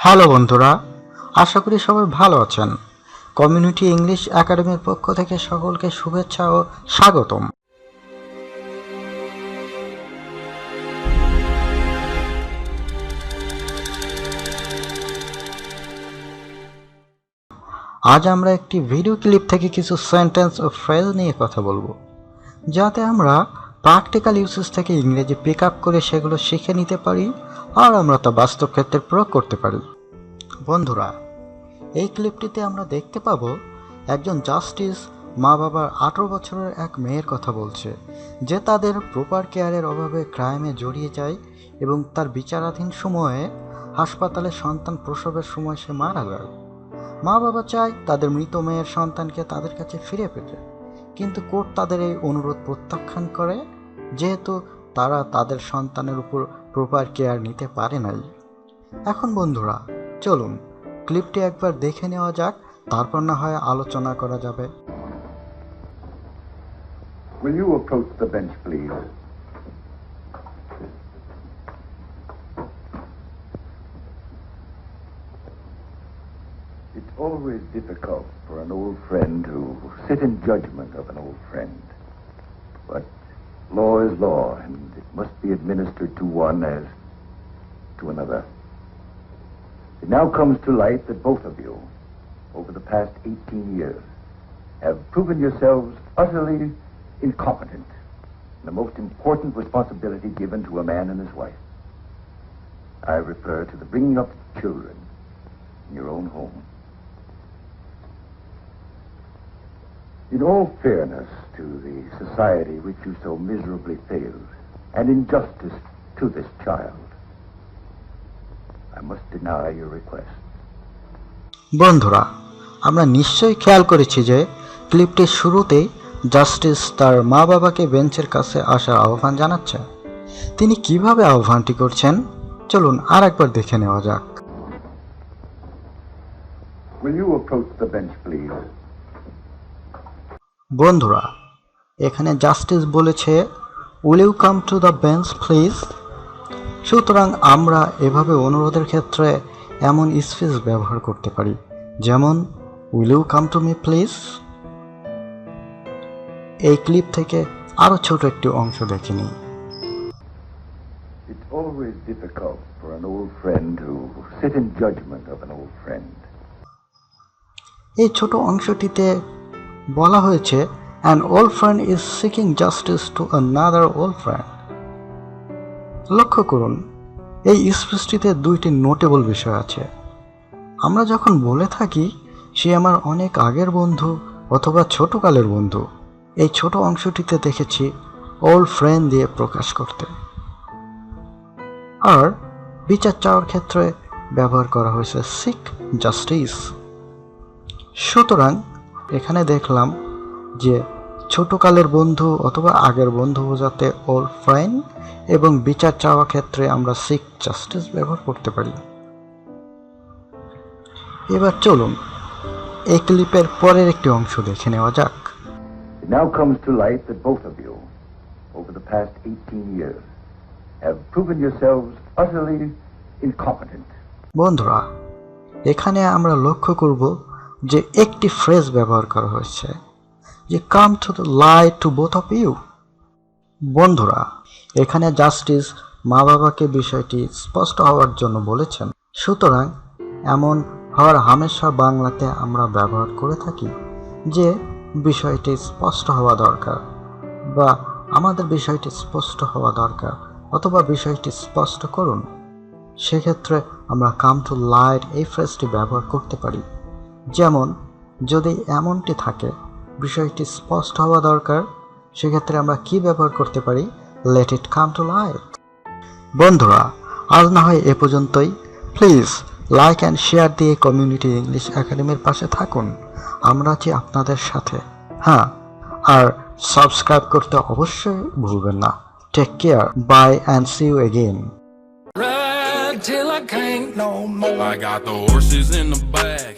Hello বন্ধুরা, আশা করি সবাই ভালো আছেন। কমিউনিটি ইংলিশ একাডেমির পক্ষ থেকে সকলকে শুভেচ্ছা ও স্বাগতম। আজ আমরা একটি ভিডিও ক্লিপ থেকে কিছু সেন্টেন্স ও ফ্রেজ নিয়ে কথা বলবো, যাতে আমরা প্র্যাকটিক্যাল ইউসেজ থেকে ইংরেজি পিক আপ করে সেগুলো শিখে নিতে পারি আর আমরা তা বাস্তব ক্ষেত্রে প্রয়োগ করতে পারি। বন্ধুরা, এই ক্লিপটিতে আমরা দেখতে পাবো একজন জাস্টিস মা বাবার 18 বছরের এক মেয়ের কথা বলছে, যে তাদের প্রপার কেয়ারের অভাবে ক্রাইমে জড়িয়ে যায় এবং তার বিচারাধীন সময়ে হাসপাতালে সন্তান প্রসবের সময় সে মারা যায়। মা বাবা চায় তাদের মৃত মেয়ের সন্তানকে তাদের কাছে ফিরে পেতে, কিন্তু কোর্ট তাদের এই অনুরোধ প্রত্যাখ্যান করে, যেহেতু তারা তাদের সন্তানের উপর প্রপার কেয়ার নিতে পারে নাই। এখন বন্ধুরা, চলুন ক্লিপটি একবার দেখে নেওয়া যাক, তারপর না হয় আলোচনা করা যাবে। Will you approach the bench, please? It's always difficult for an old friend to sit in judgment of an old friend. But law is law, and it must be administered to one as to another. It now comes to light that both of you, over the past 18 years, have proven yourselves utterly incompetent in the most important responsibility given to a man and his wife. I refer to the bringing up of children in your own home. In all fairness to the society which you so miserably failed, and in justice to this child, I must deny your request. বন্ধুরা, আমরা নিশ্চয়ই খেয়াল করেছি যে ক্লিপটির শুরুতেই justice তার মা বাবাকে বেঞ্চের কাছে আসার আহ্বান জানাচ্ছে। তিনি কিভাবে আহ্বানটি করছেন, চলুন আর একবার দেখে নেওয়া যাক। Will you approach the bench, please? বন্ধুরা, এখানে জাস্টিস বলেছে, will you come to the bench please. সুতরাং আমরা এভাবে অনুরোধের ক্ষেত্রে এমন স্পেস ব্যবহার করতে পারি, যেমন will you come to me please. এই ক্লিপ থেকে আরো ছোট একটি অংশ দেখে নিই। It's always difficult for an old friend to sit in judgment of an old friend. এই ছোট অংশটিতে বলা হয়েছে, an old friend is seeking justice to another old friend. লক্ষ্য করুন, এই স্পেসটিতে দুইটি নোটেবল বিষয় আছে। আমরা যখন বলে থাকি সে আমার অনেক আগের বন্ধু অথবা ছোটকালের বন্ধু, এই ছোট অংশটিতে দেখেছি ওল্ড ফ্রেন্ড দিয়ে প্রকাশ করতে। আর বিচার চাওয়ার ক্ষেত্রে ব্যবহার করা হয়েছে সিক জাস্টিস। সুতরাং এখানে দেখলাম যে ছোটকালের বন্ধু অথবা আগের বন্ধু বোঝাতে ওল্ড ফ্রেন্ড, এবং বিচার চাওয়া ক্ষেত্রে আমরা সিক জাস্টিস ব্যবহার করতে পারি। এবার চলুন এই ক্লিপের পরের একটি অংশ দেখে নেওয়া যাক। It now comes to light that both of you, over the past 18 years, have proven yourselves utterly incompetent. বন্ধুরা, এখানে আমরা লক্ষ্য করব যে একটি ফ্রেজ ব্যবহার করা হয়েছে, যে come to the light to both of you. বন্ধুরা, এখানে জাস্টিস মা বাবাকে বিষয়টি স্পষ্ট হওয়ার জন্য বলেছেন। সুতরাং এমন হওয়ার হামেশা বাংলাতে আমরা ব্যবহার করে থাকি যে বিষয়টি স্পষ্ট হওয়া দরকার, বা আমাদের বিষয়টি স্পষ্ট হওয়া দরকার, অথবা বিষয়টি স্পষ্ট করুন। সেক্ষেত্রে আমরা কাম টু লাইট এই ফ্রেজটি ব্যবহার করতে পারি। যেমন যদি এমনটি থাকে বিষয়টি স্পষ্ট হওয়া দরকার, সেক্ষেত্রে আমরা কি ব্যবহার করতে পারি, let it come to light. বন্ধুরা, আজ না হয় এ পর্যন্তই। প্লিজ লাইক অ্যান্ড শেয়ার দিয়ে কমিউনিটি ইংলিশ একাডেমির পাশে থাকুন, আমরা আছি আপনাদের সাথে। হ্যাঁ, আর সাবস্ক্রাইব করতে অবশ্যই ভুলবেন না। Take care, bye and see you again. Ride till I can't no more. I got the horses in the back.